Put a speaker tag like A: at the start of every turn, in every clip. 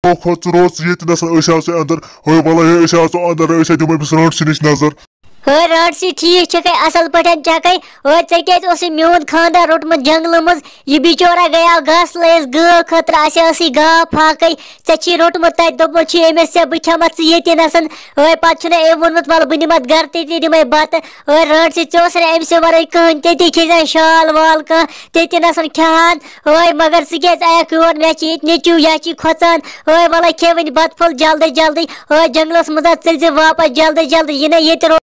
A: Kod roz yeti nasan aşağısı andar. Hoy vallahi aşağısı andar aşağı dümemiz roz siniş nazar.
B: राट सी ठीक असल पठन चकै ऐ मोन खानदार रोटमुत जंगल मज यह बिचौरा गया घास लैस ग खतर आसी गा फाकै ऐ रोटमुत तत दोपमुत अमिस बह खेमत ये नसन पे वोनमुत वल बह निमत गर ती दिमे बत राट सी ऐ अमस वर कहन ती खेजान शाल वाल कह ती नसन खेहान मगर सह आयक योर मे नेचू यह खोचान वल खे वन बत फुल जल्दी जल्दी जंगलस मज चल वापस जल्दी जल्दी यह ये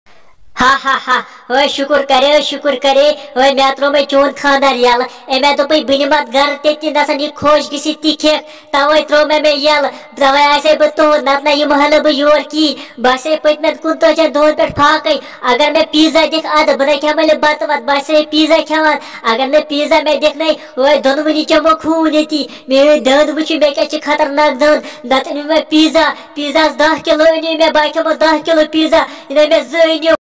B: हा हा हा शुक्र करे मे त्रो मे चोन खानदार यल मे दोप बह निमत गर ती नसन यह खोश गि खे तवे त्रो मे यल तवे आसे बह तुहद नत यह महल बह योर की बसे पतम 29 दोहन पे फाकै अगर मे पिज्जा दिख अद बह खेम बत वत बसे पिज्जा खेवान अगर मे पिज्जा मे दिख दोनवनी चमो खून ये मे दंद वुच मे क्या खतरनाक दंद नत अन मे पिज्जा 10 किलो अन मे बह खेमो 10 किलो पिज्जा इन मे जन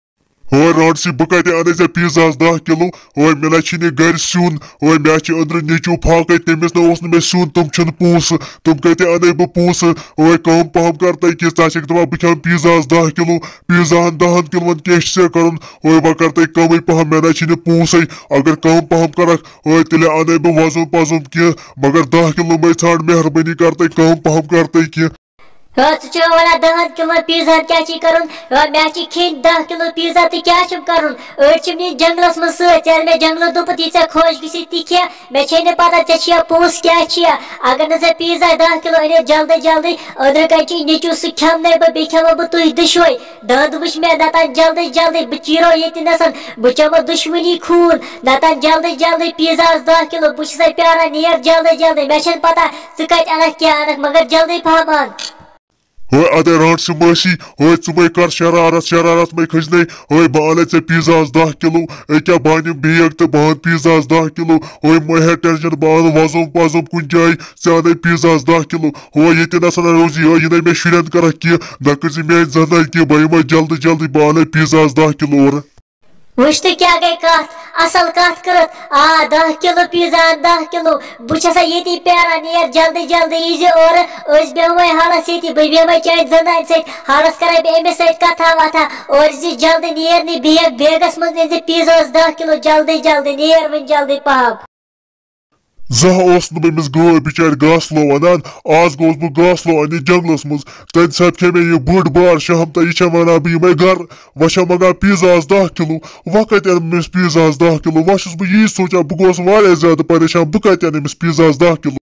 A: Hoy Ransi bukate anese pizzas 10 kilo. Hoy mela chini gar sun. Hoy meachi andra nechu phakay temis na osne me sun tum chun poos. Tum kate ane bu poos. Hoy kam paham kartay ki sachik tuma bikham pizzas 10 kilo. Pizza han 10 kilo wan kesh se karun. Hoy ba kartay kamay paham mela chini poosay. Agar kam paham karak. Hoy tile ane bu wazum pazum ki. Magar 10 kilo mai chhad mehrabani kartay kam paham kartay ki.
B: One 10 kilo pizza क्या कर मे खेन 10 kilo pizza तो क्या कर jungles मज मे जंगल दोप तीचा खोश गि खे मे पता ऐ पोस क्या अगर न पिज्जा 10 किलो अने जल्दी जल्दी अंदर कच नेचू सह खेम बह खेमो बह तुह दुशवे दंद वुच मे नतान जल्दी जल्दी बह चीरो ये नसन बह चमो दुश्मनी खून नतान जल्दी जल्दी पिज्जा 10 किलो बह प्यारा नेर जल्दी जल्दी मे पता कत अनक क्या अनक मगर जल्दी पहम अन
A: Hoy ade Ransi masi. Hoy tumay kar şararat may khajnay. Hoy baale se pizzas 10 kilo. Ekya banim biyek te bahan pizzas 10 kilo. Hoy mohe tension bahan vazum pazum kunjay. Sane pizzas 10 kilo. Hoy yeti nasana rozi. Hoy yine me şirent karak ki. Nakızi me zanay ki bayıma jaldi baale pizzas 10 kilo ora.
B: वुच तो क्या गई कत असल कत कर 10 kilo pizza 10 kilo बह ये प्यारा नेर जल्दी जल्दी यी और बेहमे हलस ये बह बेहमे चाहे जनान सत हलस कर अमिस कथा वथा और जल्दी नेर नी बेगस मज पिज्जा 10 किलो जल्दी जल्दी नेर वन जल्दी पहम
A: Zah olsun beimiz gö biçer gaslo anan az goz bu gaslo ani janglos muz ten sat keme ye bud bar sham ta icha mana bi me gar vaşa maga pizza 10 kilo vakat elimiz pizza 10 kilo vaşız bu yi soca bu goz var ezad pareşan bu kat elimiz pizza 10 kilo